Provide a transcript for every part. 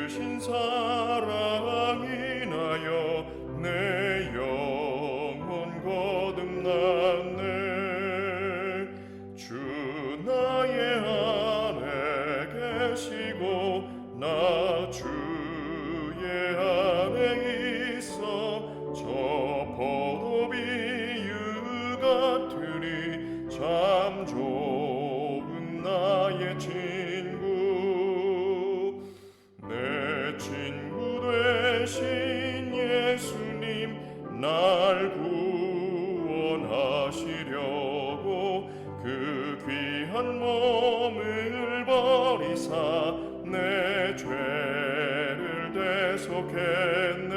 크신 사랑 인하여 내 영혼 거듭났네. 주 나의 안에 계시고 나 주의 안에 있어 저 포도비유 같으리 참 좋은 나의 친구. 내 친구 되신 예수님 날 구원하시려고 그 귀한 몸을 버리사 내 죄를 대속했네.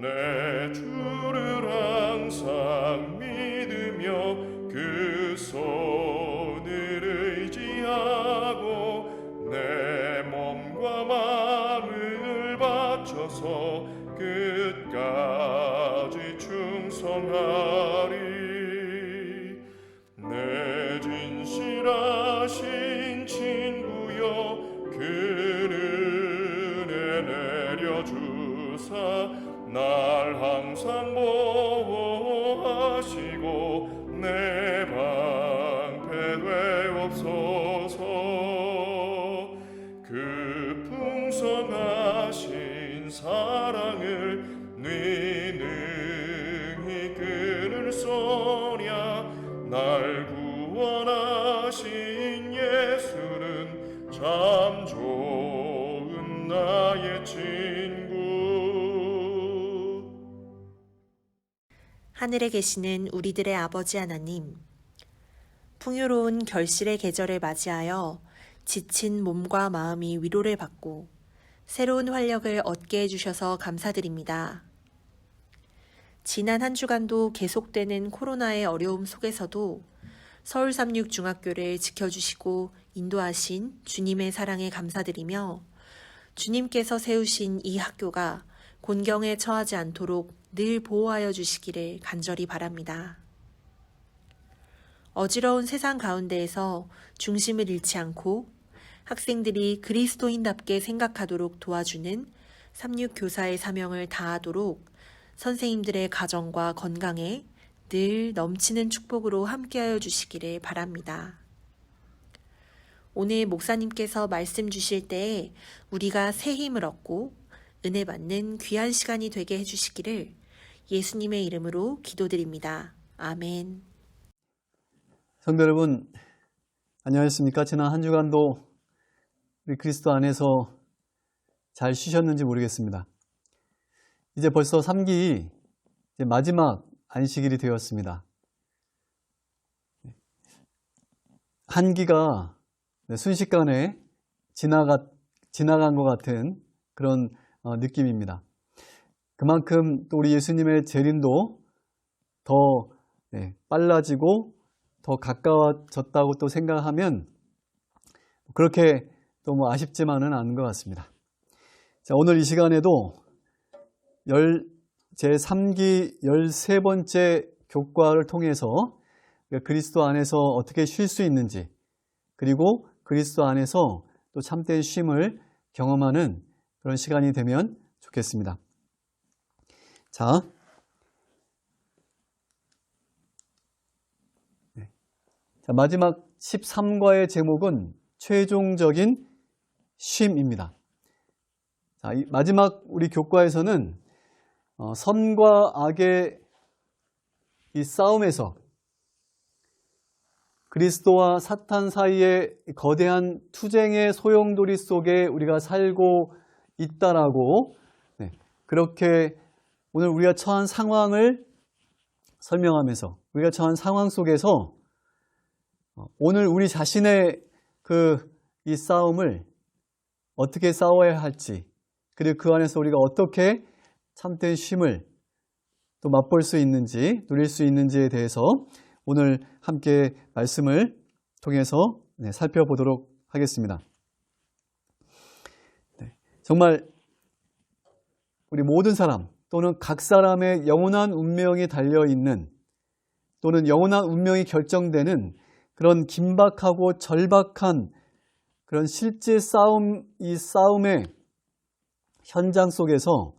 내 주를 항상 믿으며 그 손을 의지하고 내 몸과 마음을 바쳐서 끝까지 충성하리. 내 진실하신 친구여 그 은혜 내려주사 날 항상 보호하시고 내 방패 되옵소서. 그 풍성하신 사랑을 네 능히 끊을 소냐. 날 구원하신 예수는 참 좋은 나의 친구. 하늘에 계시는 우리들의 아버지 하나님, 풍요로운 결실의 계절을 맞이하여 지친 몸과 마음이 위로를 받고 새로운 활력을 얻게 해주셔서 감사드립니다. 지난 한 주간도 계속되는 코로나의 어려움 속에서도 서울삼육중학교를 지켜주시고 인도하신 주님의 사랑에 감사드리며 주님께서 세우신 이 학교가 곤경에 처하지 않도록 늘 보호하여 주시기를 간절히 바랍니다. 어지러운 세상 가운데에서 중심을 잃지 않고 학생들이 그리스도인답게 생각하도록 도와주는 삼육교사의 사명을 다하도록 선생님들의 가정과 건강에 늘 넘치는 축복으로 함께하여 주시기를 바랍니다. 오늘 목사님께서 말씀 주실 때에 우리가 새 힘을 얻고 은혜 받는 귀한 시간이 되게 해주시기를 예수님의 이름으로 기도드립니다. 아멘. 성도 여러분, 안녕하십니까? 지난 한 주간도 우리 그리스도 안에서 잘 쉬셨는지 모르겠습니다. 이제 벌써 3기 마지막 안식일이 되었습니다. 한 기가 순식간에 지나간 것 같은 그런 느낌입니다. 그만큼 또 우리 예수님의 재림도 더 빨라지고 더 가까워졌다고 또 생각하면 그렇게 또 아쉽지만은 않은 것 같습니다. 자, 오늘 이 시간에도 제3기 13번째 교과를 통해서 그리스도 안에서 어떻게 쉴 수 있는지, 그리고 그리스도 안에서 또 참된 쉼을 경험하는 그런 시간이 되면 좋겠습니다. 자, 마지막 13과의 제목은 최종적인 쉼입니다. 자, 이 마지막 우리 교과에서는 선과 악의 이 싸움에서 그리스도와 사탄 사이의 거대한 투쟁의 소용돌이 속에 우리가 살고 있다라고 그렇게 오늘 우리가 처한 상황을 설명하면서 우리가 처한 상황 속에서 오늘 우리 자신의 이 싸움을 어떻게 싸워야 할지, 그리고 그 안에서 우리가 어떻게 참된 쉼을 또 맛볼 수 있는지, 누릴 수 있는지에 대해서 오늘 함께 말씀을 통해서 살펴보도록 하겠습니다. 정말 우리 모든 사람 또는 각 사람의 영원한 운명이 달려있는 또는 영원한 운명이 결정되는 그런 긴박하고 절박한 그런 실제 싸움, 이 싸움의 현장 속에서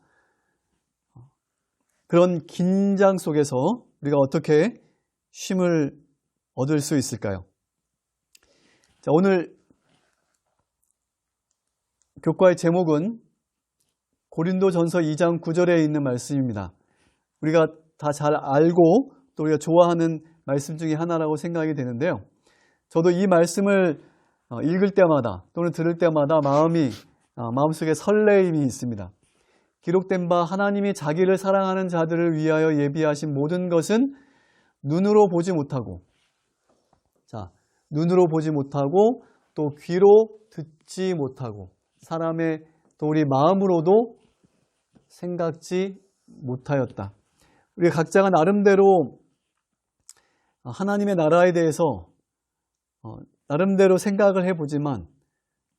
그런 긴장 속에서 우리가 어떻게 쉼을 얻을 수 있을까요? 자, 오늘 교과의 제목은 고린도전서 2장 9절에 있는 말씀입니다. 우리가 다 잘 알고 또 우리가 좋아하는 말씀 중에 하나라고 생각이 되는데요. 저도 이 말씀을 읽을 때마다 또는 들을 때마다 마음속에 설레임이 있습니다. 기록된 바 하나님이 자기를 사랑하는 자들을 위하여 예비하신 모든 것은 눈으로 보지 못하고, 눈으로 보지 못하고 또 귀로 듣지 못하고 사람의 또 우리 마음으로도 생각지 못하였다. 우리 각자가 나름대로 하나님의 나라에 대해서 나름대로 생각을 해보지만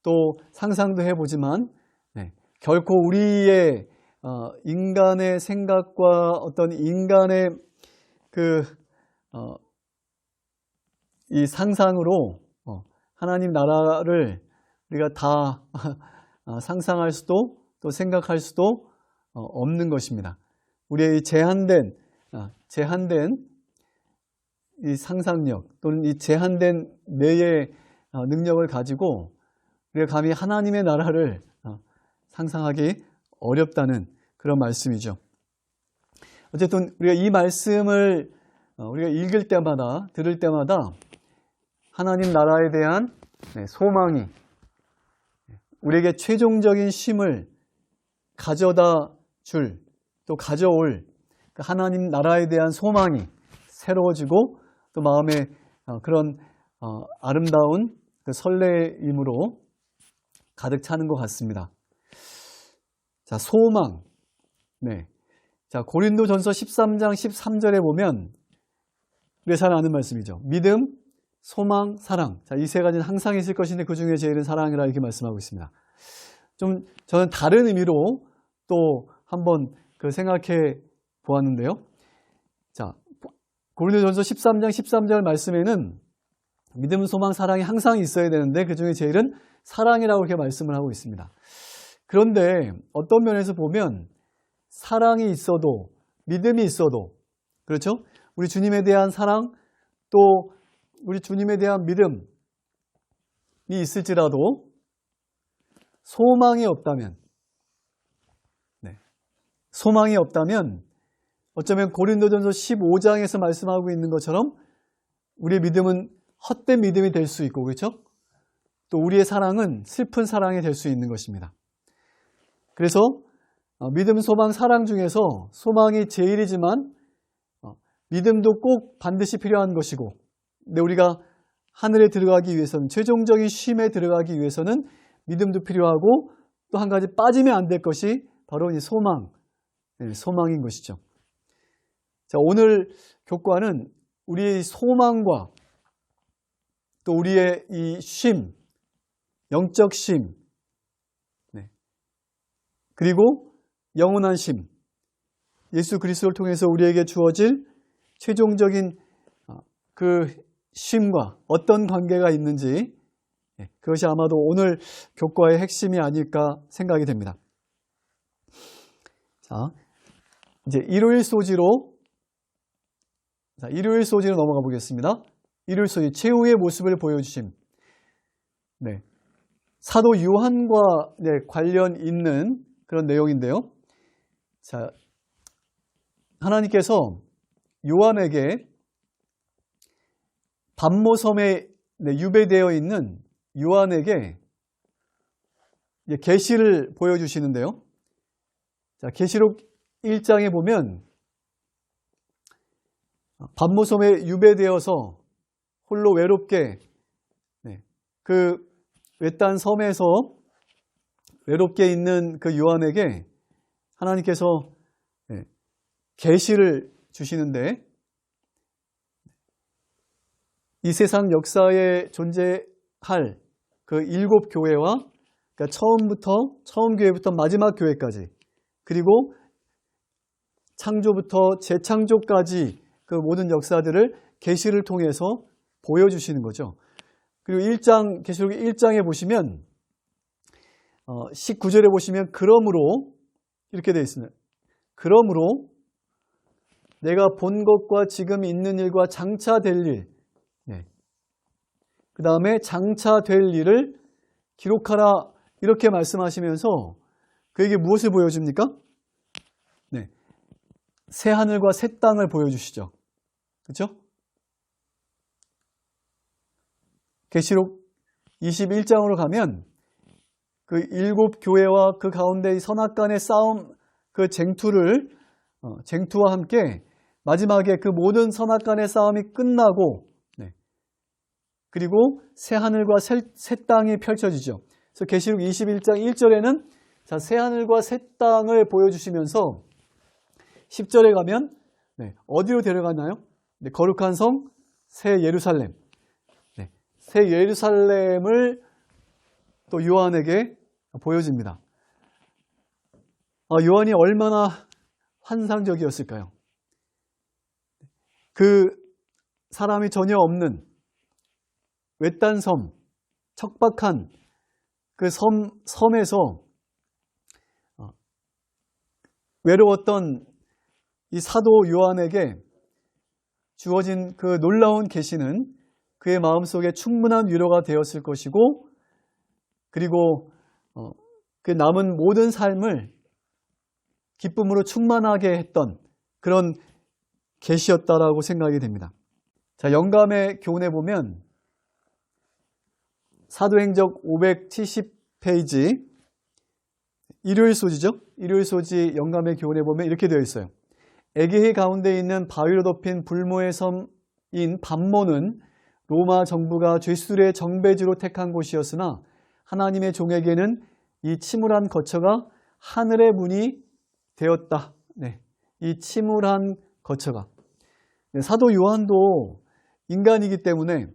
또 상상도 해보지만 결코 우리의 인간의 생각과 어떤 인간의 이 상상으로 하나님 나라를 우리가 다 상상할 수도 또 생각할 수도 없는 것입니다. 우리의 이 제한된 이 상상력 또는 이 제한된 뇌의 능력을 가지고 우리가 감히 하나님의 나라를 상상하기 어렵다는 그런 말씀이죠. 어쨌든 우리가 이 말씀을 우리가 읽을 때마다 들을 때마다 하나님 나라에 대한 소망이 우리에게 최종적인 쉼을 가져다 줄 또 가져올 하나님 나라에 대한 소망이 새로워지고 또 마음에 그런 아름다운 그 설레임으로 가득 차는 것 같습니다. 자, 소망. 자, 고린도전서 13장 13절에 보면 우리가 잘 아는 말씀이죠. 믿음, 소망, 사랑. 자, 이 세 가지는 항상 있을 것인데 그 중에 제일은 사랑이라 이렇게 말씀하고 있습니다. 좀 저는 다른 의미로 또 한번 생각해 보았는데요. 자, 고린도전서 13장 13절 말씀에는 믿음, 소망, 사랑이 항상 있어야 되는데 그 중에 제일은 사랑이라고 이렇게 말씀을 하고 있습니다. 그런데 어떤 면에서 보면 사랑이 있어도 믿음이 있어도 그렇죠? 우리 주님에 대한 사랑 또 우리 주님에 대한 믿음이 있을지라도 소망이 없다면 어쩌면 고린도전서 15장에서 말씀하고 있는 것처럼 우리의 믿음은 헛된 믿음이 될 수 있고 그렇죠? 또 우리의 사랑은 슬픈 사랑이 될 수 있는 것입니다. 그래서 믿음, 소망, 사랑 중에서 소망이 제일이지만 믿음도 꼭 반드시 필요한 것이고 근데 우리가 하늘에 들어가기 위해서는 최종적인 쉼에 들어가기 위해서는 믿음도 필요하고 또 한 가지 빠지면 안 될 것이 바로 이 소망인 것이죠. 자, 오늘 교과는 우리의 소망과 또 우리의 이 쉼, 영적 쉼, 그리고 영원한 쉼, 예수 그리스도를 통해서 우리에게 주어질 최종적인 그 쉼과 어떤 관계가 있는지 그것이 아마도 오늘 교과의 핵심이 아닐까 생각이 됩니다. 자, 이제 일요일 소지로 넘어가 보겠습니다. 일요일 소지, 최후의 모습을 보여주심. 사도 요한과 관련 있는 그런 내용인데요. 자, 하나님께서 요한에게 pat모섬에 유배되어 있는 요한에게 계시를 보여주시는데요. 자, 계시록 1장에 보면 pat모섬에 유배되어서 홀로 외롭게 그 외딴 섬에서 외롭게 있는 그 요한에게 하나님께서 계시를 주시는데 이 세상 역사에 존재할 그 7 교회와 그러니까 처음 교회부터 마지막 교회까지 그리고 창조부터 재창조까지 그 모든 역사들을 계시를 통해서 보여주시는 거죠. 그리고 계시록 1장에 보시면 19절에 보시면 그러므로 이렇게 되어 있습니다. 그러므로 내가 본 것과 지금 있는 일과 장차 될 일, 그 다음에 장차 될 일을 기록하라 이렇게 말씀하시면서 그에게 무엇을 보여줍니까? 새 하늘과 새 땅을 보여주시죠. 그렇죠? 계시록 21장으로 가면 그 7 교회와 그 가운데 이 선악간의 싸움, 그 쟁투와 함께 마지막에 그 모든 선악간의 싸움이 끝나고 그리고 새 하늘과 새 땅이 펼쳐지죠. 그래서 계시록 21장 1절에는 자, 새 하늘과 새 땅을 보여주시면서 10절에 가면 어디로 데려가나요? 거룩한 성, 새 예루살렘. 새 예루살렘을 또 요한에게 보여집니다. 요한이 얼마나 환상적이었을까요? 그 사람이 전혀 없는 외딴 섬, 척박한 그 섬에서 외로웠던 이 사도 요한에게 주어진 그 놀라운 계시는 그의 마음속에 충분한 위로가 되었을 것이고 그리고 그 남은 모든 삶을 기쁨으로 충만하게 했던 그런 계시였다라고 생각이 됩니다. 자, 영감의 교훈에 보면 사도행적 570페이지 일요일 소지죠. 일요일 소지 영감의 교훈에 보면 이렇게 되어 있어요. 에게해 가운데 있는 바위로 덮인 불모의 섬인 밤모는 로마 정부가 죄수들의 정배지로 택한 곳이었으나 하나님의 종에게는 이 침울한 거처가 하늘의 문이 되었다. 이 침울한 거처가. 사도 요한도 인간이기 때문에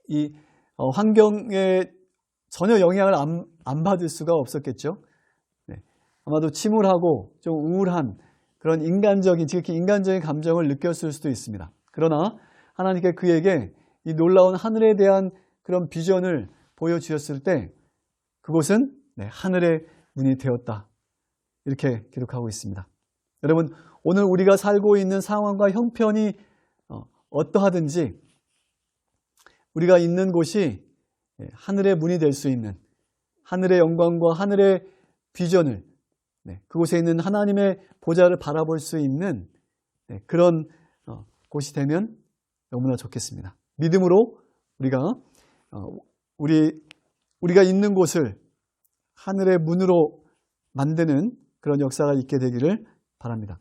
이 환경에 전혀 영향을 안 받을 수가 없었겠죠. 아마도 침울하고 좀 우울한 그런 지극히 인간적인 감정을 느꼈을 수도 있습니다. 그러나 하나님께 그에게 이 놀라운 하늘에 대한 그런 비전을 보여주셨을 때 그곳은 하늘의 문이 되었다. 이렇게 기록하고 있습니다. 여러분, 오늘 우리가 살고 있는 상황과 형편이 어떠하든지 우리가 있는 곳이 하늘의 문이 될 수 있는 하늘의 영광과 하늘의 비전을 그곳에 있는 하나님의 보좌를 바라볼 수 있는 그런 곳이 되면 너무나 좋겠습니다. 믿음으로 우리가 있는 곳을 하늘의 문으로 만드는 그런 역사가 있게 되기를 바랍니다.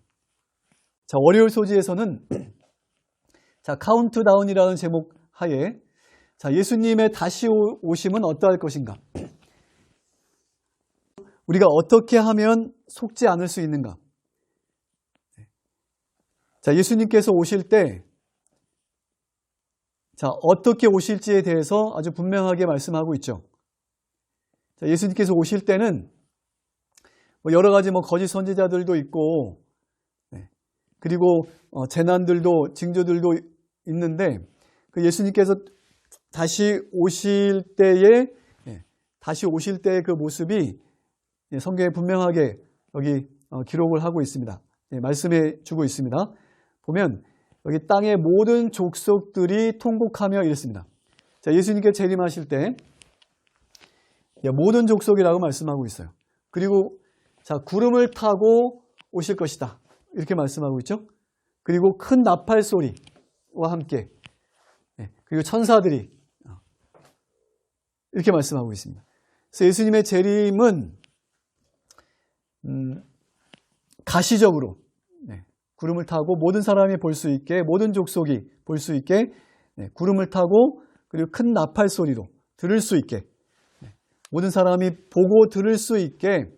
자, 월요일 소지에서는 자, 카운트다운이라는 제목 하에 자, 예수님의 다시 오심은 어떠할 것인가? 우리가 어떻게 하면 속지 않을 수 있는가? 자, 예수님께서 오실 때 자, 어떻게 오실지에 대해서 아주 분명하게 말씀하고 있죠. 자, 예수님께서 오실 때는 여러 가지 거짓 선지자들도 있고 그리고 재난들도 징조들도 있는데 그 예수님께서 다시 오실 때의 그 모습이 성경에 분명하게 여기 기록을 하고 있습니다. 말씀해 주고 있습니다. 보면 여기 땅의 모든 족속들이 통곡하며 이랬습니다. 자, 예수님께 재림하실 때 모든 족속이라고 말씀하고 있어요. 그리고 자, 구름을 타고 오실 것이다. 이렇게 말씀하고 있죠. 그리고 큰 나팔 소리와 함께 그리고 천사들이 이렇게 말씀하고 있습니다. 그래서 예수님의 재림은 가시적으로 구름을 타고 모든 사람이 볼 수 있게 모든 족속이 볼 수 있게 구름을 타고 그리고 큰 나팔 소리로 들을 수 있게 모든 사람이 보고 들을 수 있게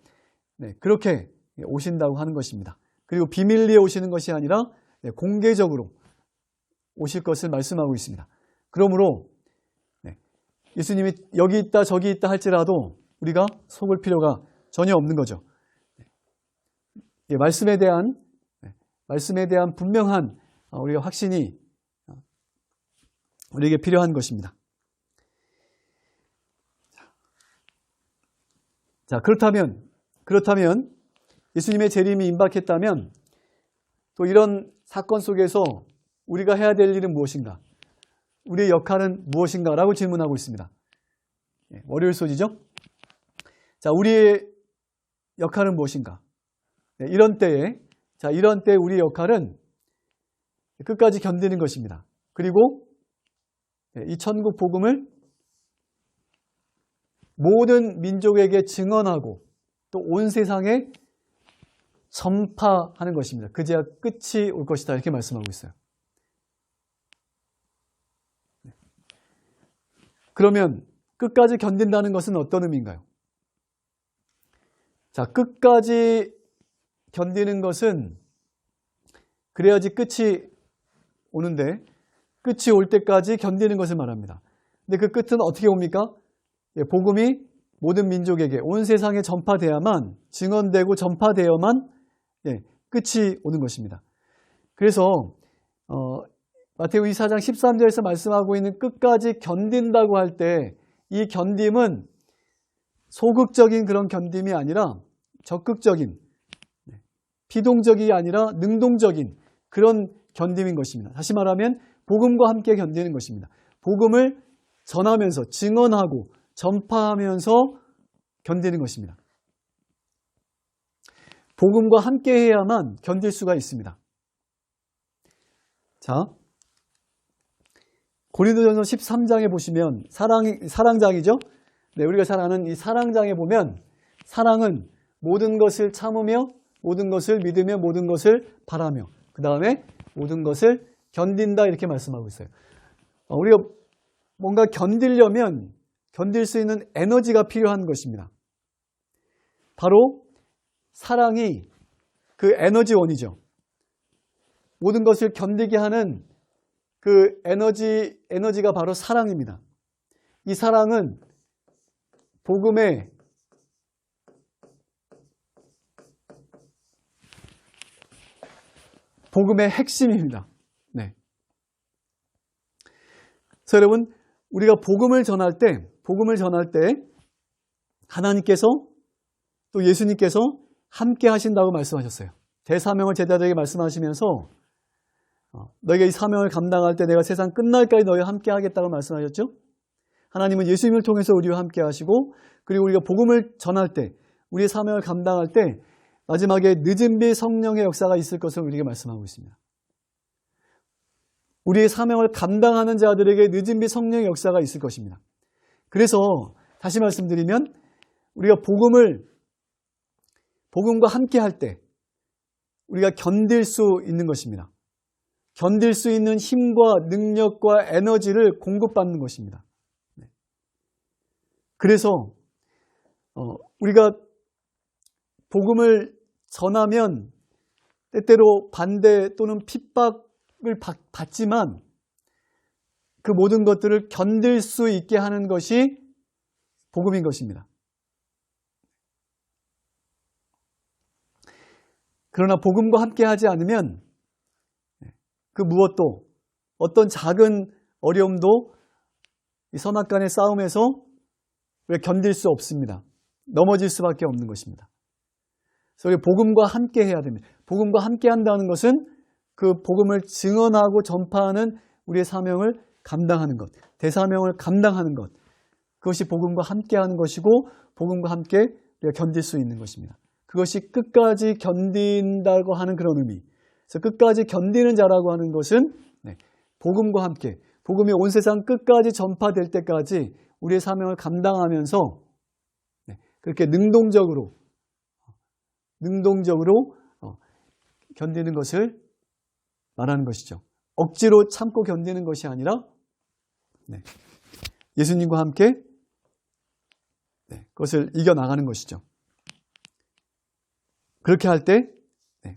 그렇게 오신다고 하는 것입니다. 그리고 비밀리에 오시는 것이 아니라 공개적으로 오실 것을 말씀하고 있습니다. 그러므로 예수님이 여기 있다 저기 있다 할지라도 우리가 속을 필요가 전혀 없는 거죠. 말씀에 대한 분명한 우리가 확신이 우리에게 필요한 것입니다. 자, 그렇다면 예수님의 재림이 임박했다면 또 이런 사건 속에서 우리가 해야 될 일은 무엇인가? 우리의 역할은 무엇인가? 라고 질문하고 있습니다. 월요일 소지죠? 자, 우리의 역할은 무엇인가? 이런 때에 우리의 역할은 끝까지 견디는 것입니다. 그리고 이 천국 복음을 모든 민족에게 증언하고 또 온 세상에 전파하는 것입니다. 그제야 끝이 올 것이다 이렇게 말씀하고 있어요. 그러면 끝까지 견딘다는 것은 어떤 의미인가요? 자, 끝까지 견디는 것은 그래야지 끝이 오는데 끝이 올 때까지 견디는 것을 말합니다. 근데 그 끝은 어떻게 옵니까? 복음이 모든 민족에게 온 세상에 전파되어야만 증언되고 전파되어야만 끝이 오는 것입니다. 그래서 마태오 24장 13절에서 말씀하고 있는 끝까지 견딘다고 할 때 이 견딤은 소극적인 그런 견딤이 아니라 적극적인, 피동적이 아니라 능동적인 그런 견딤인 것입니다. 다시 말하면 복음과 함께 견디는 것입니다. 복음을 전하면서 증언하고 전파하면서 견디는 것입니다. 복음과 함께 해야만 견딜 수가 있습니다. 자, 고린도전서 13장에 보시면 사랑장이죠. 네, 우리가 잘 아는 이 사랑장에 보면 사랑은 모든 것을 참으며 모든 것을 믿으며 모든 것을 바라며 그 다음에 모든 것을 견딘다 이렇게 말씀하고 있어요. 우리가 뭔가 견디려면 견딜 수 있는 에너지가 필요한 것입니다. 바로 사랑이 그 에너지원이죠. 모든 것을 견디게 하는 그 에너지가 바로 사랑입니다. 이 사랑은 복음의 핵심입니다. 네. 그래서 여러분, 우리가 복음을 전할 때 하나님께서 또 예수님께서 함께 하신다고 말씀하셨어요. 대사명을 제자들에게 말씀하시면서 너희가 이 사명을 감당할 때 내가 세상 끝날까지 너희와 함께 하겠다고 말씀하셨죠. 하나님은 예수님을 통해서 우리와 함께 하시고 그리고 우리가 복음을 전할 때 우리의 사명을 감당할 때 마지막에 늦은 비 성령의 역사가 있을 것을 우리에게 말씀하고 있습니다. 우리의 사명을 감당하는 자들에게 늦은 비 성령의 역사가 있을 것입니다. 그래서 다시 말씀드리면 우리가 복음과 함께 할 때 우리가 견딜 수 있는 것입니다. 견딜 수 있는 힘과 능력과 에너지를 공급받는 것입니다. 그래서 우리가 복음을 전하면 때때로 반대 또는 핍박을 받지만 그 모든 것들을 견딜 수 있게 하는 것이 복음인 것입니다. 그러나 복음과 함께 하지 않으면 그 무엇도 어떤 작은 어려움도 이 선악간의 싸움에서 우리가 견딜 수 없습니다. 넘어질 수밖에 없는 것입니다. 그래서 우리 복음과 함께 해야 됩니다. 복음과 함께 한다는 것은 그 복음을 증언하고 전파하는 우리의 사명을 감당하는 것, 대사명을 감당하는 것, 그것이 복음과 함께 하는 것이고 복음과 함께 우리가 견딜 수 있는 것입니다. 그것이 끝까지 견딘다고 하는 그런 의미. 그래서 끝까지 견디는 자라고 하는 것은 복음과 함께, 복음이 온 세상 끝까지 전파될 때까지 우리의 사명을 감당하면서 그렇게 능동적으로 견디는 것을 말하는 것이죠. 억지로 참고 견디는 것이 아니라 예수님과 함께 그것을 이겨나가는 것이죠. 그렇게 할 때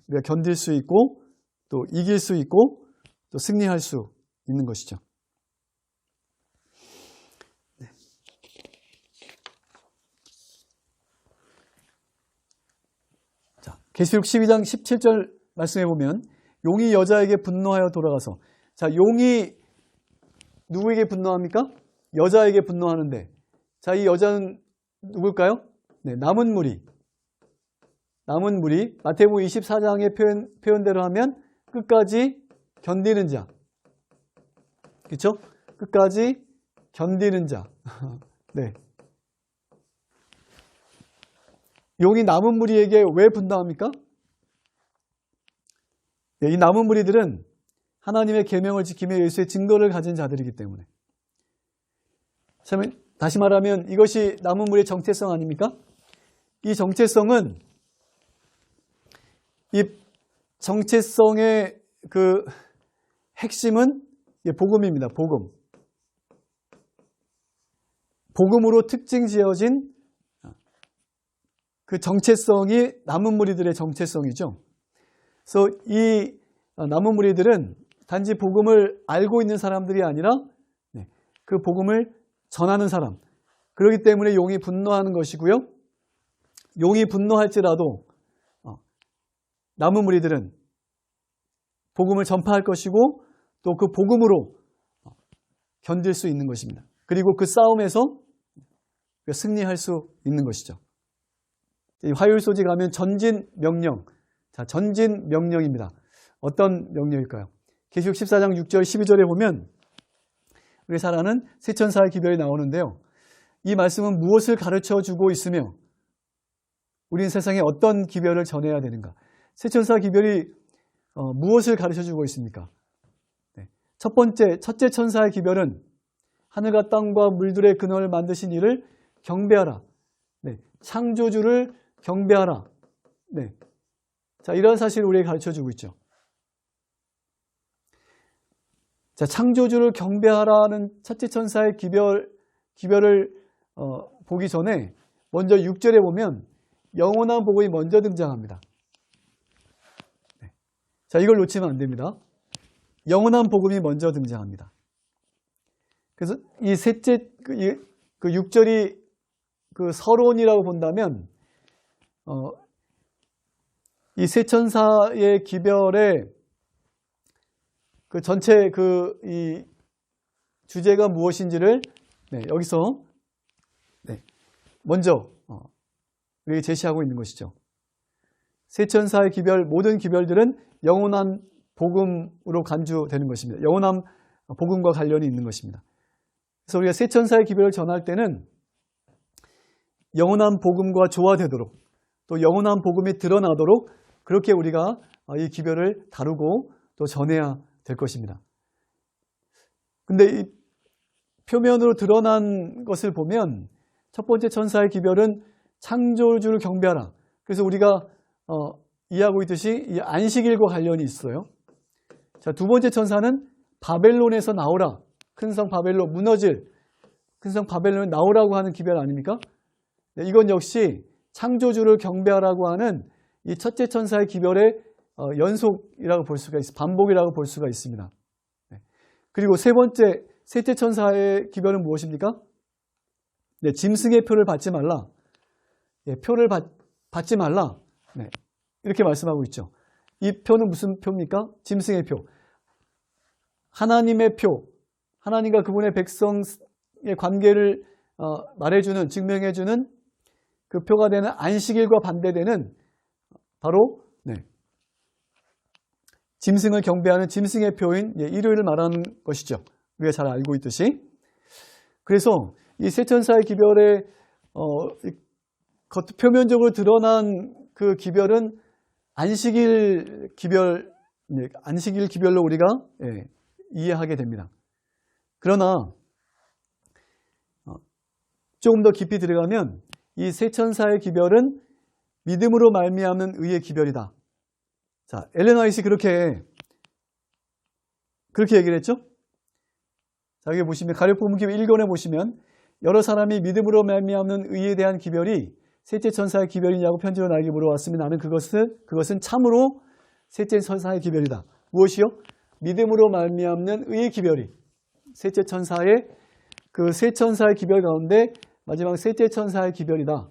우리가 견딜 수 있고 또 이길 수 있고 또 승리할 수 있는 것이죠. 자, 계시록 12장 17절 말씀해 보면 용이 여자에게 분노하여 돌아가서, 자, 용이 누구에게 분노합니까? 여자에게 분노하는데, 자, 이 여자는 누굴까요? 네, 남은 무리. 마태복음 24장의 표현대로 하면 끝까지 견디는 자. 그렇죠? 끝까지 견디는 자. 네. 용이 남은 무리에게 왜 분노합니까? 네, 이 남은 무리들은 하나님의 계명을 지키며 예수의 증거를 가진 자들이기 때문에. 다시 말하면 이것이 남은 무리의 정체성 아닙니까? 이 정체성은 이 정체성의 그 핵심은 복음입니다. 복음으로 특징 지어진 그 정체성이 남은 무리들의 정체성이죠. 그래서 이 남은 무리들은 단지 복음을 알고 있는 사람들이 아니라 그 복음을 전하는 사람. 그렇기 때문에 용이 분노하는 것이고요. 용이 분노할지라도 남은 무리들은 복음을 전파할 것이고 또 그 복음으로 견딜 수 있는 것입니다. 그리고 그 싸움에서 승리할 수 있는 것이죠. 화요일소지 가면 전진 명령. 자, 전진 명령입니다. 어떤 명령일까요? 계시록 14장 6절 12절에 보면 우리 잘 아는 세천사의 기별이 나오는데요. 이 말씀은 무엇을 가르쳐 주고 있으며 우리는 세상에 어떤 기별을 전해야 되는가? 세천사 기별이 무엇을 가르쳐 주고 있습니까? 네. 첫째 천사의 기별은 하늘과 땅과 물들의 근원을 만드신 이를 경배하라. 네. 창조주를 경배하라. 네. 자, 이런 사실을 우리에게 가르쳐 주고 있죠. 자, 창조주를 경배하라는 첫째 천사의 기별을 보기 전에 먼저 6절에 보면 영원한 복음이 먼저 등장합니다. 네. 자, 이걸 놓치면 안 됩니다. 영원한 복음이 먼저 등장합니다. 그래서 이 셋째 그 6절이 그 서론이라고 본다면 이 세 천사의 기별의 그 전체 이 주제가 무엇인지를 여기서 먼저 우리에게 제시하고 있는 것이죠. 세 천사의 기별, 모든 기별들은 영원한 복음으로 간주되는 것입니다. 영원한 복음과 관련이 있는 것입니다. 그래서 우리가 세 천사의 기별을 전할 때는 영원한 복음과 조화되도록 또 영원한 복음이 드러나도록 그렇게 우리가 이 기별을 다루고 또 전해야 될 것입니다. 근데 이 표면으로 드러난 것을 보면 첫 번째 천사의 기별은 창조주를 경배하라. 그래서 우리가 이해하고 있듯이 이 안식일과 관련이 있어요. 자, 두 번째 천사는 바벨론에서 나오라. 큰 성 바벨론 무너질 큰 성 바벨론에 나오라고 하는 기별 아닙니까? 네, 이건 역시 창조주를 경배하라고 하는 이 첫째 천사의 기별의 연속이라고 볼 수가 있습니다. 반복이라고 볼 수가 있습니다. 네. 그리고 셋째 천사의 기별은 무엇입니까? 네, 짐승의 표를 받지 말라. 네, 표를 받지 말라. 네, 이렇게 말씀하고 있죠. 이 표는 무슨 표입니까? 짐승의 표. 하나님의 표. 하나님과 그분의 백성의 관계를 말해주는, 증명해주는 그 표가 되는 안식일과 반대되는 바로 짐승을 경배하는 짐승의 표인 일요일을 말하는 것이죠. 우리가 잘 알고 있듯이. 그래서 이 세 천사의 기별의 표면적으로 드러난 그 기별은 안식일 기별로 우리가 이해하게 됩니다. 그러나 조금 더 깊이 들어가면 이 세 천사의 기별은 믿음으로 말미암는 의의 기별이다. 자, 엘렌 화이트 그렇게 얘기를 했죠? 자, 여기 보시면 가룟복음 1권에 보시면 여러 사람이 믿음으로 말미암는 의에 대한 기별이 셋째 천사의 기별이냐고 편지로 나에게 물어왔으면 나는 그것은 참으로 셋째 천사의 기별이다. 무엇이요? 믿음으로 말미암는 의의 기별이 셋째 천사의 그 세 천사의 기별 가운데 마지막 셋째 천사의 기별이다.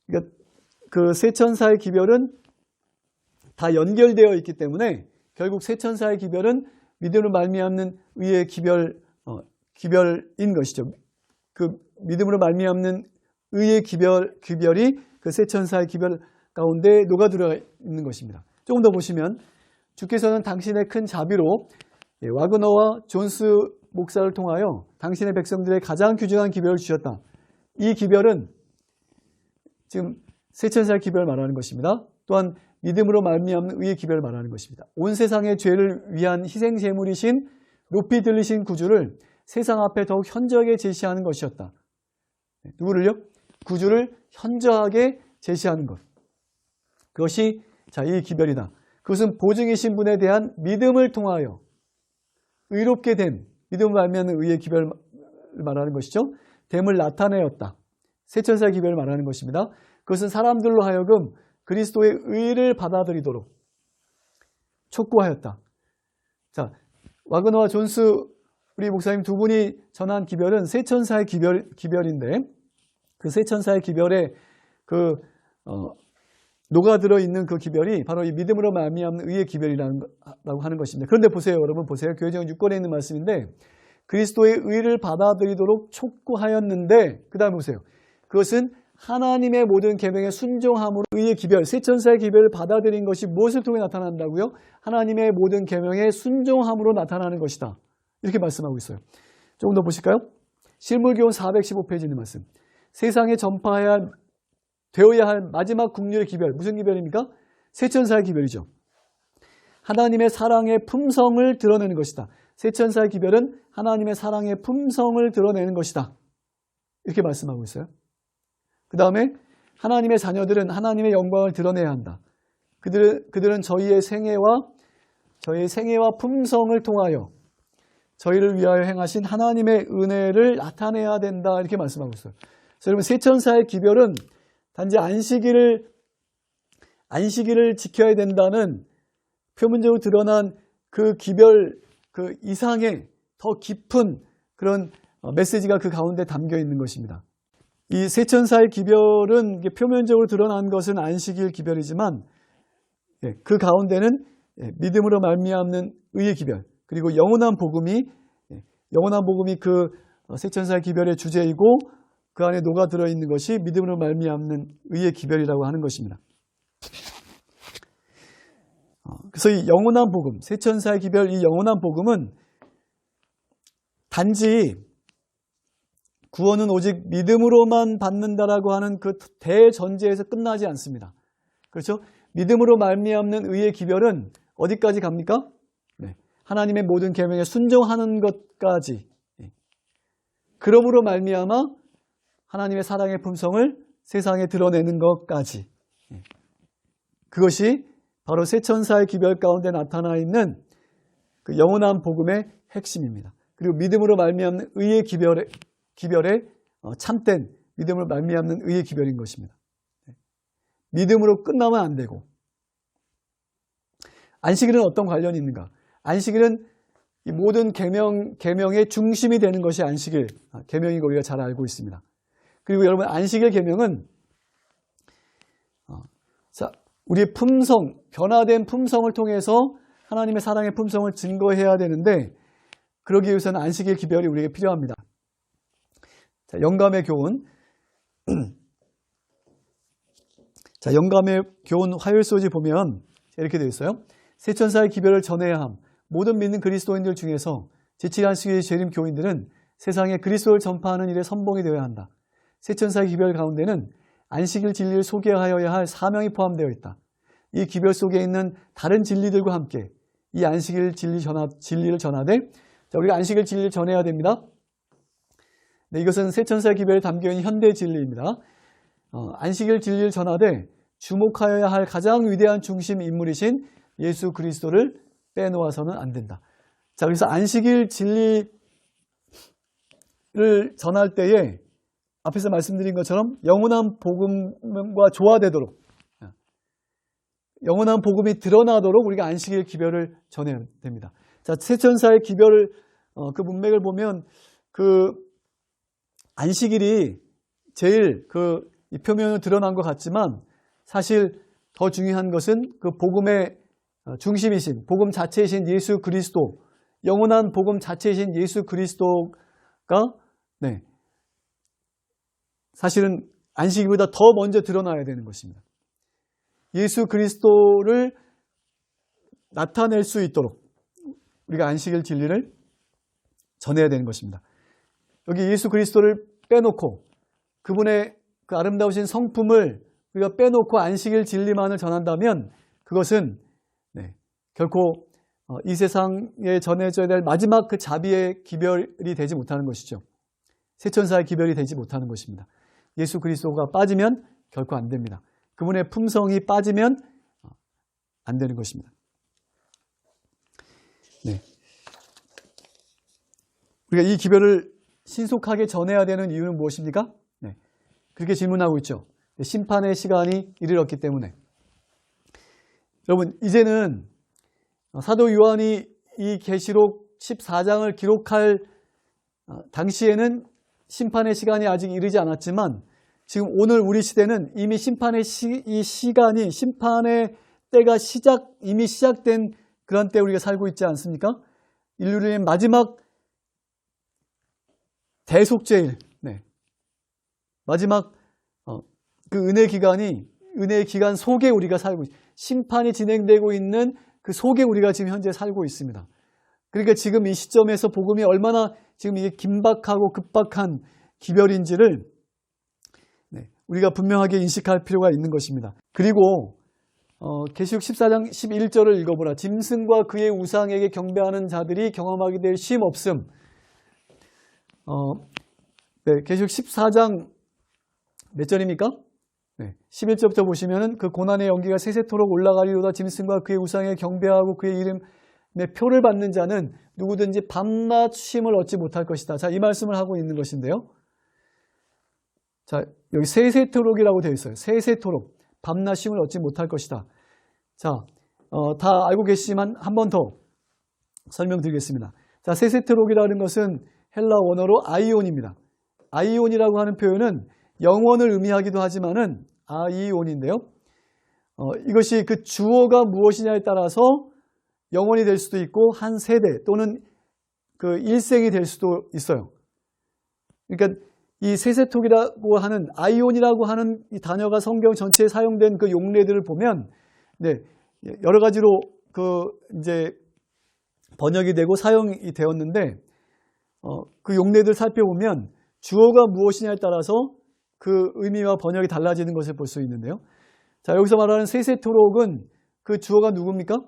그러니까 그 세 천사의 기별은 다 연결되어 있기 때문에 결국 세 천사의 기별은 믿음으로 말미암는 의의 기별인 것이죠. 그 믿음으로 말미암는 의의 기별이 그 세 천사의 기별 가운데 녹아들어 있는 것입니다. 조금 더 보시면 주께서는 당신의 큰 자비로 와그너와 존스 목사를 통하여 당신의 백성들의 가장 귀중한 기별을 주셨다. 이 기별은 지금 세 천사의 기별을 말하는 것입니다. 또한 믿음으로 말미암는 의의 기별을 말하는 것입니다. 온 세상의 죄를 위한 희생 제물이신 높이 들리신 구주를 세상 앞에 더욱 현저하게 제시하는 것이었다. 누구를요? 구주를 현저하게 제시하는 것. 그것이 이 기별이다. 그것은 보증이신 분에 대한 믿음을 통하여 의롭게 됨, 믿음을 말미암는 의의 기별을 말하는 것이죠. 됨을 나타내었다. 세 천사의 기별을 말하는 것입니다. 그것은 사람들로 하여금 그리스도의 의를 받아들이도록 촉구하였다. 자, 와그너와 존스 우리 목사님 두 분이 전한 기별은 세 천사의 기별인데 그 세 천사의 기별에 녹아들어 있는 그 기별이 바로 이 믿음으로 말미암는 의의 기별이라고 하는 것입니다. 그런데 보세요, 여러분 보세요. 교회정 6권에 있는 말씀인데 그리스도의 의를 받아들이도록 촉구하였는데 그 다음에 보세요. 그것은 하나님의 모든 계명에 순종함으로 의의 기별, 세 천사의 기별을 받아들인 것이 무엇을 통해 나타난다고요? 하나님의 모든 계명에 순종함으로 나타나는 것이다. 이렇게 말씀하고 있어요. 조금 더 보실까요? 실물교훈 415페이지 있는 말씀. 세상에 되어야 할 마지막 국률의 기별. 무슨 기별입니까? 세 천사의 기별이죠. 하나님의 사랑의 품성을 드러내는 것이다. 세 천사의 기별은 하나님의 사랑의 품성을 드러내는 것이다. 이렇게 말씀하고 있어요. 그 다음에 하나님의 자녀들은 하나님의 영광을 드러내야 한다. 그들은 저희의 생애와 품성을 통하여 저희를 위하여 행하신 하나님의 은혜를 나타내야 된다. 이렇게 말씀하고 있어요. 그래서 여러분 세 천사의 기별은 단지 안식일을 지켜야 된다는 표면적으로 드러난 그 기별 그 이상의 더 깊은 그런 메시지가 그 가운데 담겨 있는 것입니다. 이 세 천사의 기별은 표면적으로 드러난 것은 안식일 기별이지만 그 가운데는 믿음으로 말미암는 의의 기별 그리고 영원한 복음이 그 세 천사의 기별의 주제이고 그 안에 녹아들어 있는 것이 믿음으로 말미암는 의의 기별이라고 하는 것입니다. 그래서 이 영원한 복음, 세 천사의 기별 이 영원한 복음은 단지 구원은 오직 믿음으로만 받는다라고 하는 그 대전제에서 끝나지 않습니다. 그렇죠? 믿음으로 말미암는 의의 기별은 어디까지 갑니까? 하나님의 모든 계명에 순종하는 것까지. 그러므로 말미암아 하나님의 사랑의 품성을 세상에 드러내는 것까지. 그것이 바로 세 천사의 기별 가운데 나타나 있는 그 영원한 복음의 핵심입니다. 그리고 믿음으로 말미암는 의의 기별에 참된 믿음으로 말미암는 의의 기별인 것입니다. 믿음으로 끝나면 안 되고 안식일은 어떤 관련이 있는가? 안식일은 이 모든 계명의 중심이 되는 것이 안식일 계명이고 우리가 잘 알고 있습니다. 그리고 여러분 안식일 계명은 우리의 품성, 변화된 품성을 통해서 하나님의 사랑의 품성을 증거해야 되는데 그러기 위해서는 안식일 기별이 우리에게 필요합니다. 영감의 교훈 영감의 교훈 화요일 소지 보면 이렇게 되어 있어요. 세 천사의 기별을 전해야 함. 모든 믿는 그리스도인들 중에서 제7안식일의 재림 교인들은 세상에 그리스도를 전파하는 일에 선봉이 되어야 한다. 세 천사의 기별 가운데는 안식일 진리를 소개하여야 할 사명이 포함되어 있다. 이 기별 속에 있는 다른 진리들과 함께 이 안식일 진리를 전하되 우리가 안식일 진리를 전해야 됩니다. 이것은 세 천사의 기별에 담겨있는 현대 진리입니다. 안식일 진리를 전하되 주목하여야 할 가장 위대한 중심 인물이신 예수 그리스도를 빼놓아서는 안 된다. 그래서 안식일 진리를 전할 때에 앞에서 말씀드린 것처럼 영원한 복음과 조화되도록 영원한 복음이 드러나도록 우리가 안식일 기별을 전해야 됩니다. 세 천사의 기별을 그 문맥을 보면 그 안식일이 제일 이 표면으로 드러난 것 같지만 사실 더 중요한 것은 그 복음의 중심이신 복음 자체이신 예수 그리스도 영원한 복음 자체이신 예수 그리스도가 사실은 안식일보다 더 먼저 드러나야 되는 것입니다. 예수 그리스도를 나타낼 수 있도록 우리가 안식일 진리를 전해야 되는 것입니다. 여기 예수 그리스도를 빼놓고 그분의 그 아름다우신 성품을 우리가 빼놓고 안식일 진리만을 전한다면 그것은 결코 이 세상에 전해져야 될 마지막 그 자비의 기별이 되지 못하는 것이죠. 세천사의 기별이 되지 못하는 것입니다. 예수 그리스도가 빠지면 결코 안 됩니다. 그분의 품성이 빠지면 안 되는 것입니다. 우리가 이 기별을 신속하게 전해야 되는 이유는 무엇입니까? 그렇게 질문하고 있죠. 심판의 시간이 이르렀기 때문에. 여러분, 이제는 사도 요한이 이 계시록 14장을 기록할 당시에는 심판의 시간이 아직 이르지 않았지만 지금 오늘 우리 시대는 이미 심판의 심판의 때가 이미 시작된 그런 때 우리가 살고 있지 않습니까? 인류의 마지막 대속죄일, 마지막 그 은혜 기간 속에 우리가 살고 심판이 진행되고 있는 그 속에 우리가 지금 현재 살고 있습니다. 그러니까 지금 이 시점에서 복음이 얼마나 지금 이게 긴박하고 급박한 기별인지를 우리가 분명하게 인식할 필요가 있는 것입니다. 그리고 계시록 14장 11절을 읽어보라. 짐승과 그의 우상에게 경배하는 자들이 경험하게 될 쉼 없음. 계시록 14장 몇 절입니까? 11절부터 보시면은 그 고난의 연기가 세세토록 올라가리로다. 짐승과 그의 우상에 경배하고 그의 이름의 표를 받는 자는 누구든지 밤낮 쉼을 얻지 못할 것이다. 자, 이 말씀을 하고 있는 것인데요. 자, 여기 세세토록이라고 되어 있어요. 세세토록 밤낮 쉼을 얻지 못할 것이다. 자, 다 알고 계시지만 한 번 더 설명드리겠습니다. 자, 세세토록이라는 것은 헬라 원어로 아이온입니다. 아이온이라고 하는 표현은 영원을 의미하기도 하지만은 아이온인데요. 이것이 그 주어가 무엇이냐에 따라서 영원이 될 수도 있고 한 세대 또는 그 일생이 될 수도 있어요. 그러니까 이 세세톡이라고 하는 아이온이라고 하는 이 단어가 성경 전체에 사용된 그 용례들을 보면 여러 가지로 그 이제 번역이 되고 사용이 되었는데 그 용례들 살펴보면 주어가 무엇이냐에 따라서 그 의미와 번역이 달라지는 것을 볼 수 있는데요. 자, 여기서 말하는 세세토록은 그 주어가 누굽니까?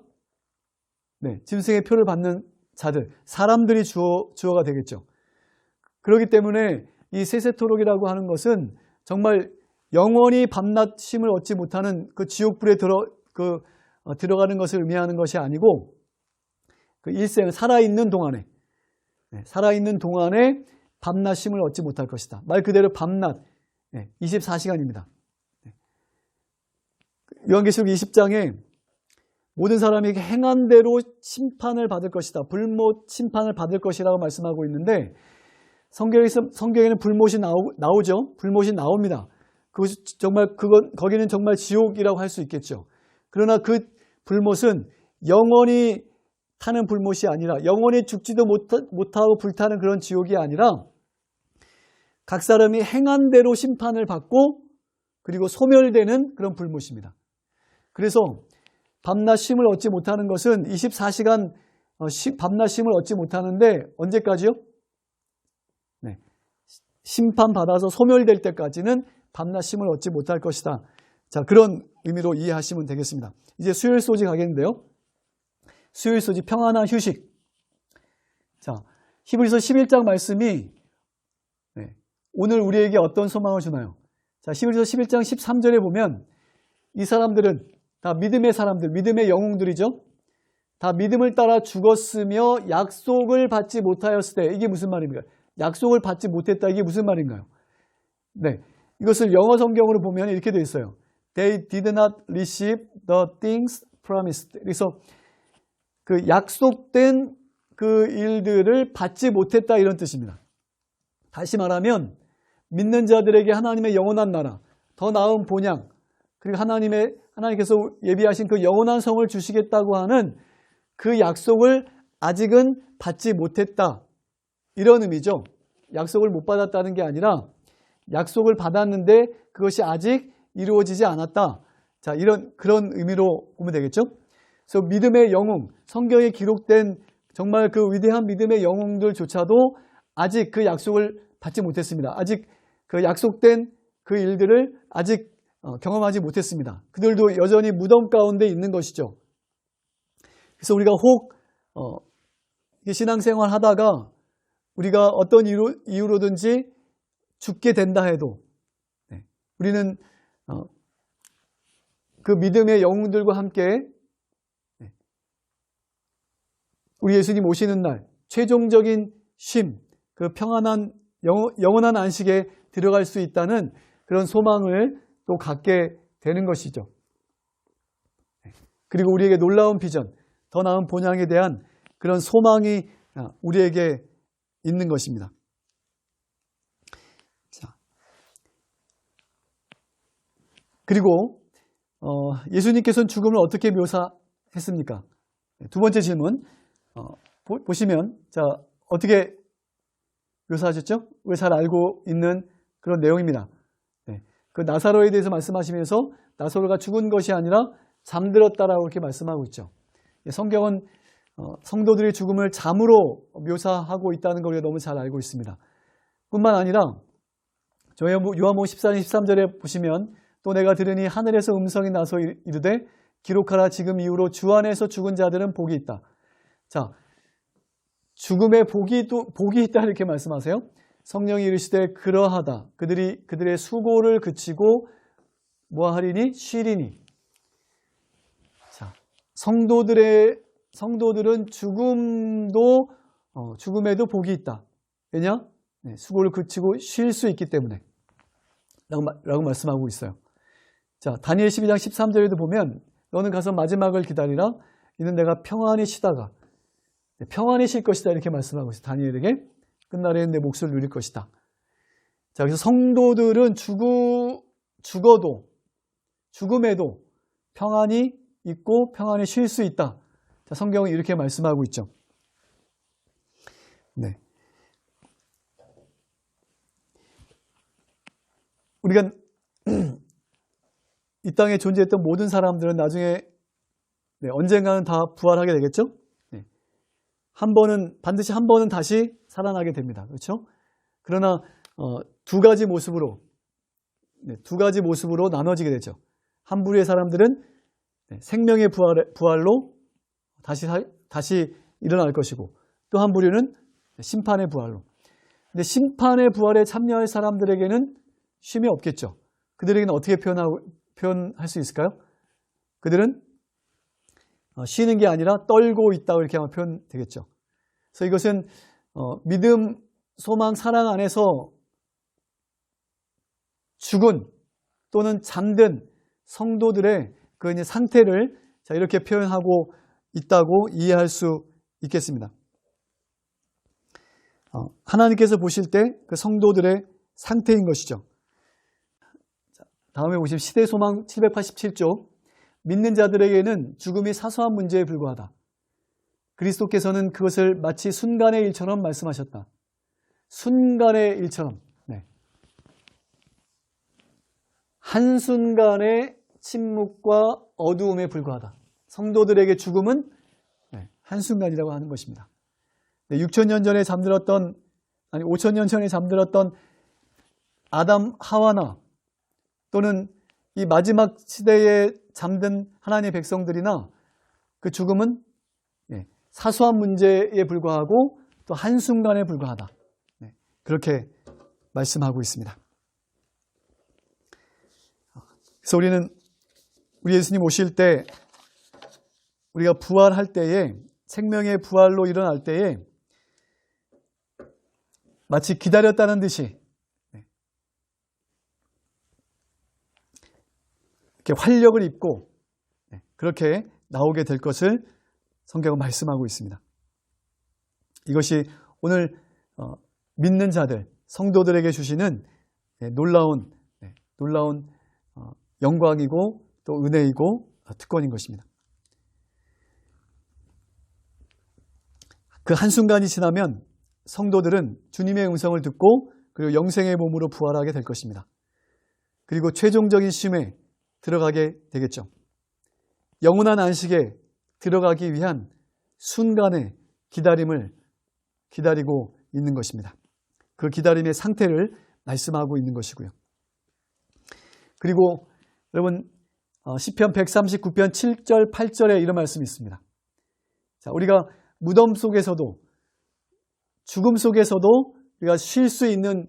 짐승의 표를 받는 자들, 사람들이 주어가 되겠죠. 그렇기 때문에 이 세세토록이라고 하는 것은 정말 영원히 밤낮 쉼을 얻지 못하는 그 지옥불에 들어가는 것을 의미하는 것이 아니고 그 일생 살아있는 동안에 밤낮 쉼을 얻지 못할 것이다. 말 그대로 밤낮 24시간입니다. 요한계시록 20장에 모든 사람에게 행한 대로 심판을 받을 것이다. 불못 심판을 받을 것이라고 말씀하고 있는데 성경에는 불못이 나오죠. 불못이 나옵니다. 그것이 정말 거기는 정말 지옥이라고 할 수 있겠죠. 그러나 그 불못은 영원히 타는 불못이 아니라 영원히 죽지도 못하고 불타는 그런 지옥이 아니라 각 사람이 행한 대로 심판을 받고 그리고 소멸되는 그런 불못입니다. 그래서 밤낮 쉼을 얻지 못하는 것은 24시간 밤낮 쉼을 얻지 못하는데 언제까지요? 심판받아서 소멸될 때까지는 밤낮 쉼을 얻지 못할 것이다. 자, 그런 의미로 이해하시면 되겠습니다. 이제 수요일 소지 가겠는데요. 수요일 소지 평안한 휴식. 자, 히브리서 11장 말씀이 오늘 우리에게 어떤 소망을 주나요? 자, 히브리서 11장 13절에 보면 이 사람들은 다 믿음의 사람들, 믿음의 영웅들이죠. 다 믿음을 따라 죽었으며 약속을 받지 못하였을 때 이게 무슨 말입니까? 약속을 받지 못했다 이게 무슨 말인가요? 이것을 영어 성경으로 보면 이렇게 되어 있어요. They did not receive the things promised. 그래서 그 약속된 그 일들을 받지 못했다 이런 뜻입니다. 다시 말하면 믿는 자들에게 하나님의 영원한 나라, 더 나은 본향, 그리고 하나님께서 예비하신 그 영원한 성을 주시겠다고 하는 그 약속을 아직은 받지 못했다. 이런 의미죠. 약속을 못 받았다는 게 아니라 약속을 받았는데 그것이 아직 이루어지지 않았다. 자, 그런 의미로 보면 되겠죠. 그래서 믿음의 영웅, 성경에 기록된 정말 그 위대한 믿음의 영웅들조차도 아직 그 약속을 받지 못했습니다. 아직 그 약속된 그 일들을 아직 경험하지 못했습니다. 그들도 여전히 무덤 가운데 있는 것이죠. 그래서 우리가 혹 신앙생활 하다가 우리가 어떤 이유로든지 죽게 된다 해도 우리는 그 믿음의 영웅들과 함께 우리 예수님 오시는 날 최종적인 쉼, 그 평안한 영원한 안식에 들어갈 수 있다는 그런 소망을 또 갖게 되는 것이죠. 그리고 우리에게 놀라운 비전, 더 나은 본향에 대한 그런 소망이 우리에게 있는 것입니다. 자, 그리고 예수님께서는 죽음을 어떻게 묘사했습니까? 두 번째 질문 보시면 자 어떻게 묘사하셨죠? 우리 잘 알고 있는 그런 내용입니다. 그 나사로에 대해서 말씀하시면서 나사로가 죽은 것이 아니라 잠들었다라고 이렇게 말씀하고 있죠. 성경은 성도들의 죽음을 잠으로 묘사하고 있다는 걸 우리가 너무 잘 알고 있습니다. 뿐만 아니라 저희 요한복음 14장 13절에 보시면 또 내가 들으니 하늘에서 음성이 나서 이르되 기록하라 지금 이후로 주 안에서 죽은 자들은 복이 있다. 자, 죽음에 복이 있다 이렇게 말씀하세요. 성령이 이르시되 그러하다. 그들의 수고를 그치고 뭐하리니? 쉬리니. 자, 성도들은 죽음에도 복이 있다. 왜냐? 수고를 그치고 쉴 수 있기 때문에 라고 말씀하고 있어요. 자, 다니엘 12장 13절에도 보면 너는 가서 마지막을 기다리라. 이는 내가 평안히 쉬다가 평안히 쉴 것이다 이렇게 말씀하고 있어요. 다니엘에게 끝날에는 내 몫을 누릴 것이다. 자, 그래서 성도들은 죽음에도 평안히 있고 평안히 쉴 수 있다. 자, 성경은 이렇게 말씀하고 있죠. 네. 우리가 이 땅에 존재했던 모든 사람들은 나중에 언젠가는 다 부활하게 되겠죠? 반드시 한 번은 다시 살아나게 됩니다. 그렇죠? 그러나 두 가지 모습으로 나눠지게 되죠. 한 부류의 사람들은 생명의 부활로 다시 일어날 것이고 또 한 부류는 심판의 부활로. 근데 심판의 부활에 참여할 사람들에게는 쉼이 없겠죠. 그들에게는 어떻게 표현할 수 있을까요? 그들은 쉬는 게 아니라 떨고 있다고 이렇게 하면 표현되겠죠. 그래서 이것은 믿음, 소망, 사랑 안에서 죽은 또는 잠든 성도들의 그 이제 상태를 자, 이렇게 표현하고 있다고 이해할 수 있겠습니다. 하나님께서 보실 때 그 성도들의 상태인 것이죠. 자, 다음에 보시면 시대소망 787쪽 믿는 자들에게는 죽음이 사소한 문제에 불과하다. 그리스도께서는 그것을 마치 순간의 일처럼 말씀하셨다. 순간의 일처럼. 한순간의 침묵과 어두움에 불과하다. 성도들에게 죽음은 한순간이라고 하는 것입니다. 5,000년 전에 잠들었던 아담 하와나 또는 이 마지막 시대에 잠든 하나님의 백성들이나 그 죽음은 사소한 문제에 불과하고 또 한순간에 불과하다. 그렇게 말씀하고 있습니다. 그래서 우리 예수님 오실 때 우리가 부활할 때에 생명의 부활로 일어날 때에 마치 기다렸다는 듯이 이렇게 활력을 입고 그렇게 나오게 될 것을 성경은 말씀하고 있습니다. 이것이 오늘 믿는 자들, 성도들에게 주시는 놀라운 영광이고 또 은혜이고 특권인 것입니다. 그 한순간이 지나면 성도들은 주님의 음성을 듣고 그리고 영생의 몸으로 부활하게 될 것입니다. 그리고 최종적인 쉼에 들어가게 되겠죠. 영원한 안식에 들어가기 위한 순간의 기다림을 기다리고 있는 것입니다. 그 기다림의 상태를 말씀하고 있는 것이고요. 그리고 여러분 시편 139편 7절 8절에 이런 말씀이 있습니다. 자, 우리가 무덤 속에서도 죽음 속에서도 우리가 쉴 수 있는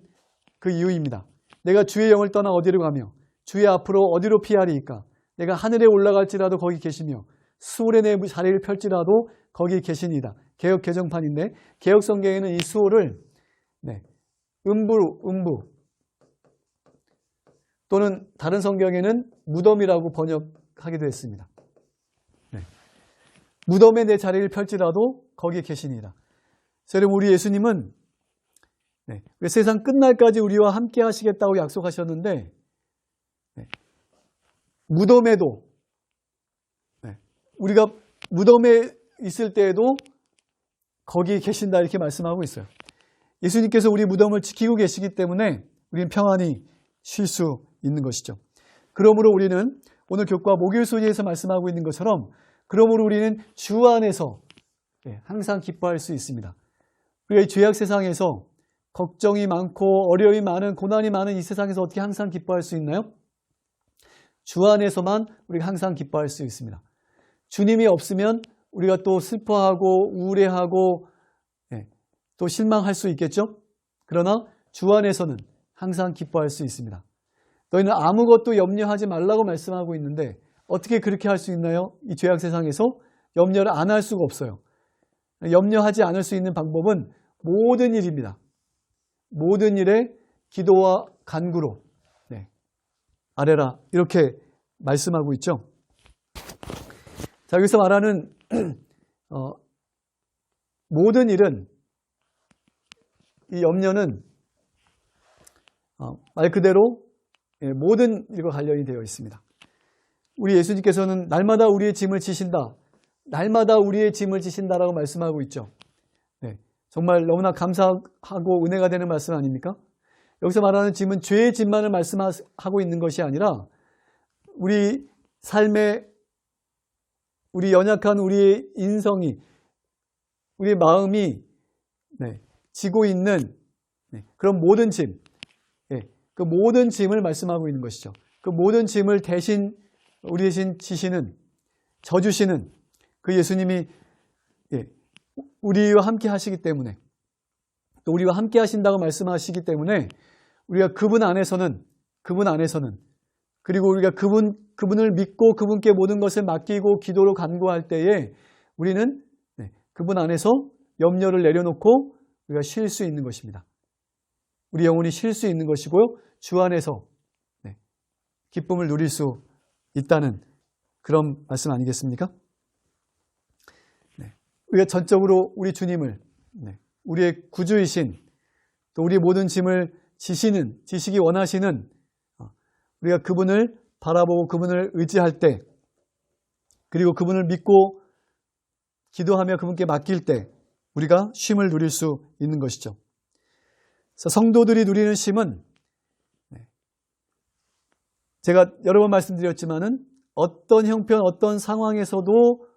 그 이유입니다. 내가 주의 영을 떠나 어디로 가며 주의 앞으로 어디로 피하리이까? 내가 하늘에 올라갈지라도 거기 계시며 수월에 내 자리를 펼지라도 거기 계시니이다. 개역 개정판인데 개역 성경에는 이 수월을 음부 또는 다른 성경에는 무덤이라고 번역하기도 했습니다. 무덤에 내 자리를 펼지라도 거기에 계시니이다. 여러분, 우리 예수님은 세상 끝날까지 우리와 함께 하시겠다고 약속하셨는데 무덤에도 우리가 무덤에 있을 때에도 거기 계신다 이렇게 말씀하고 있어요. 예수님께서 우리 무덤을 지키고 계시기 때문에 우리는 평안히 쉴 수 있는 것이죠. 그러므로 우리는 오늘 교과 목요일 소리에서 말씀하고 있는 것처럼 그러므로 우리는 주 안에서 항상 기뻐할 수 있습니다. 우리가 이 죄악 세상에서 걱정이 많고 어려움이 많은 고난이 많은 이 세상에서 어떻게 항상 기뻐할 수 있나요? 주 안에서만 우리가 항상 기뻐할 수 있습니다. 주님이 없으면 우리가 또 슬퍼하고 우울해하고 또 실망할 수 있겠죠? 그러나 주 안에서는 항상 기뻐할 수 있습니다. 너희는 아무것도 염려하지 말라고 말씀하고 있는데 어떻게 그렇게 할 수 있나요? 이 죄악 세상에서 염려를 안 할 수가 없어요. 염려하지 않을 수 있는 방법은 모든 일입니다. 모든 일에 기도와 간구로 아뢰라 이렇게 말씀하고 있죠. 자, 여기서 말하는 모든 일은 이 염려는 말 그대로 모든 일과 관련이 되어 있습니다. 우리 예수님께서는 날마다 우리의 짐을 지신다. 날마다 우리의 짐을 지신다라고 말씀하고 있죠. 정말 너무나 감사하고 은혜가 되는 말씀 아닙니까? 여기서 말하는 짐은 죄의 짐만을 말씀하고 있는 것이 아니라 우리 삶의 우리 연약한 우리의 인성이 우리의 마음이 지고 있는 그런 모든 짐, 그 모든 짐을 말씀하고 있는 것이죠. 그 모든 짐을 우리 대신 지시는 져주시는 그 예수님이 우리와 함께 하시기 때문에 또 우리와 함께 하신다고 말씀하시기 때문에 우리가 그분 안에서는 그리고 우리가 그분을 믿고 그분께 모든 것을 맡기고 기도로 간구할 때에 우리는 그분 안에서 염려를 내려놓고 우리가 쉴 수 있는 것입니다. 우리 영혼이 쉴 수 있는 것이고요. 주 안에서 기쁨을 누릴 수 있다는 그런 말씀 아니겠습니까? 우리가 전적으로 우리 주님을 우리의 구주이신 또 우리의 모든 짐을 지시기 원하시는 우리가 그분을 바라보고 그분을 의지할 때 그리고 그분을 믿고 기도하며 그분께 맡길 때 우리가 쉼을 누릴 수 있는 것이죠. 그래서 성도들이 누리는 쉼은 제가 여러 번 말씀드렸지만은 어떤 형편, 어떤 상황에서도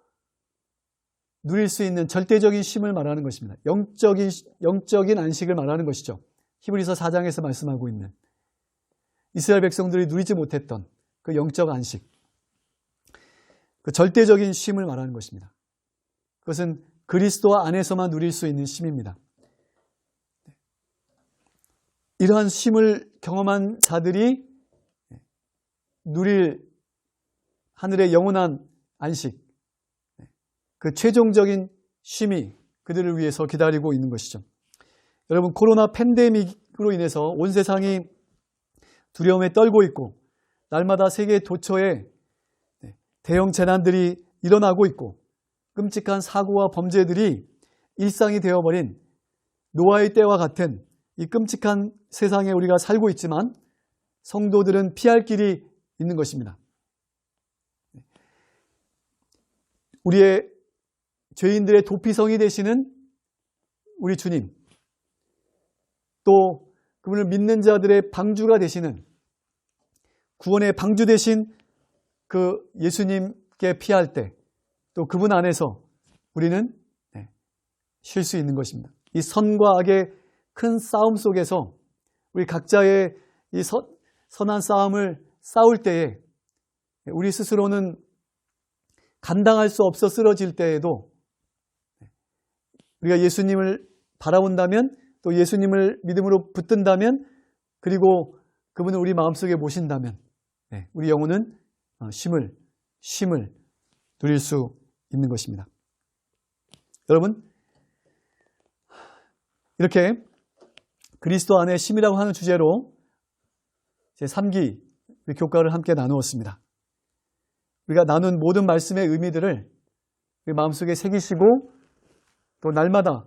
누릴 수 있는 절대적인 쉼을 말하는 것입니다. 영적인 안식을 말하는 것이죠. 히브리서 4장에서 말씀하고 있는 이스라엘 백성들이 누리지 못했던 그 영적 안식, 그 절대적인 쉼을 말하는 것입니다. 그것은 그리스도 안에서만 누릴 수 있는 쉼입니다. 이러한 쉼을 경험한 자들이 누릴 하늘의 영원한 안식, 그 최종적인 쉼이 그들을 위해서 기다리고 있는 것이죠. 여러분, 코로나 팬데믹으로 인해서 온 세상이 두려움에 떨고 있고 날마다 세계 도처에 대형 재난들이 일어나고 있고 끔찍한 사고와 범죄들이 일상이 되어버린 노아의 때와 같은 이 끔찍한 세상에 우리가 살고 있지만 성도들은 피할 길이 있는 것입니다. 우리의 죄인들의 도피성이 되시는 우리 주님, 또 그분을 믿는 자들의 방주가 되시는, 구원의 방주 되신 그 예수님께 피할 때 또 그분 안에서 우리는 쉴 수 있는 것입니다. 이 선과 악의 큰 싸움 속에서 우리 각자의 이 선한 싸움을 싸울 때에 우리 스스로는 감당할 수 없어 쓰러질 때에도 우리가 예수님을 바라본다면, 또 예수님을 믿음으로 붙든다면, 그리고 그분을 우리 마음속에 모신다면 우리 영혼은 쉼을 누릴 수 있는 것입니다. 여러분, 이렇게 그리스도 안에 쉼이라고 하는 주제로 제3기 교과를 함께 나누었습니다. 우리가 나눈 모든 말씀의 의미들을 우리 마음속에 새기시고 또 날마다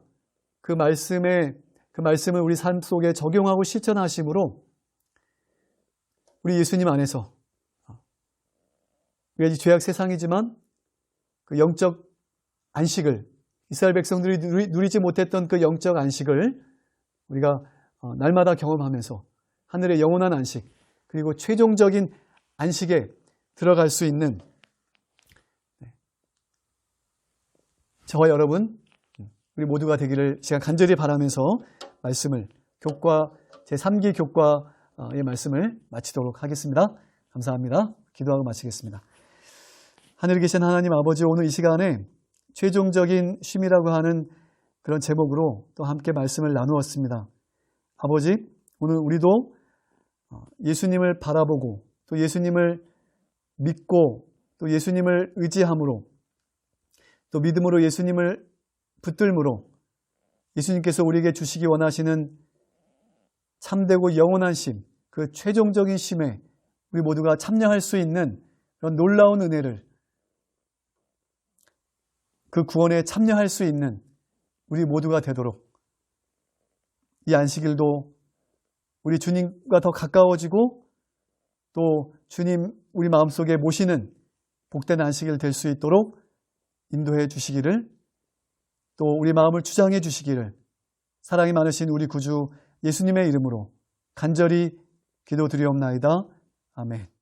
그 말씀을 우리 삶 속에 적용하고 실천하심으로 우리 예수님 안에서 우리가 죄악 세상이지만 그 영적 안식을, 이스라엘 백성들이 누리지 못했던 그 영적 안식을 우리가 날마다 경험하면서 하늘의 영원한 안식, 그리고 최종적인 안식에 들어갈 수 있는 저와 여러분, 우리 모두가 되기를 제가 간절히 바라면서 말씀을, 제3기 교과의 말씀을 마치도록 하겠습니다. 감사합니다. 기도하고 마치겠습니다. 하늘에 계신 하나님 아버지, 오늘 이 시간에 최종적인 쉼이라고 하는 그런 제목으로 또 함께 말씀을 나누었습니다. 아버지, 오늘 우리도 예수님을 바라보고 또 예수님을 믿고 또 예수님을 의지함으로 또 믿음으로 예수님을 붙들므로 예수님께서 우리에게 주시기 원하시는 참되고 영원한 쉼, 그 최종적인 쉼에 우리 모두가 참여할 수 있는 그런 놀라운 은혜를, 그 구원에 참여할 수 있는 우리 모두가 되도록 이 안식일도 우리 주님과 더 가까워지고 또 주님 우리 마음속에 모시는 복된 안식일 될 수 있도록 인도해 주시기를, 또 우리 마음을 주장해 주시기를 사랑이 많으신 우리 구주 예수님의 이름으로 간절히 기도드리옵나이다. 아멘.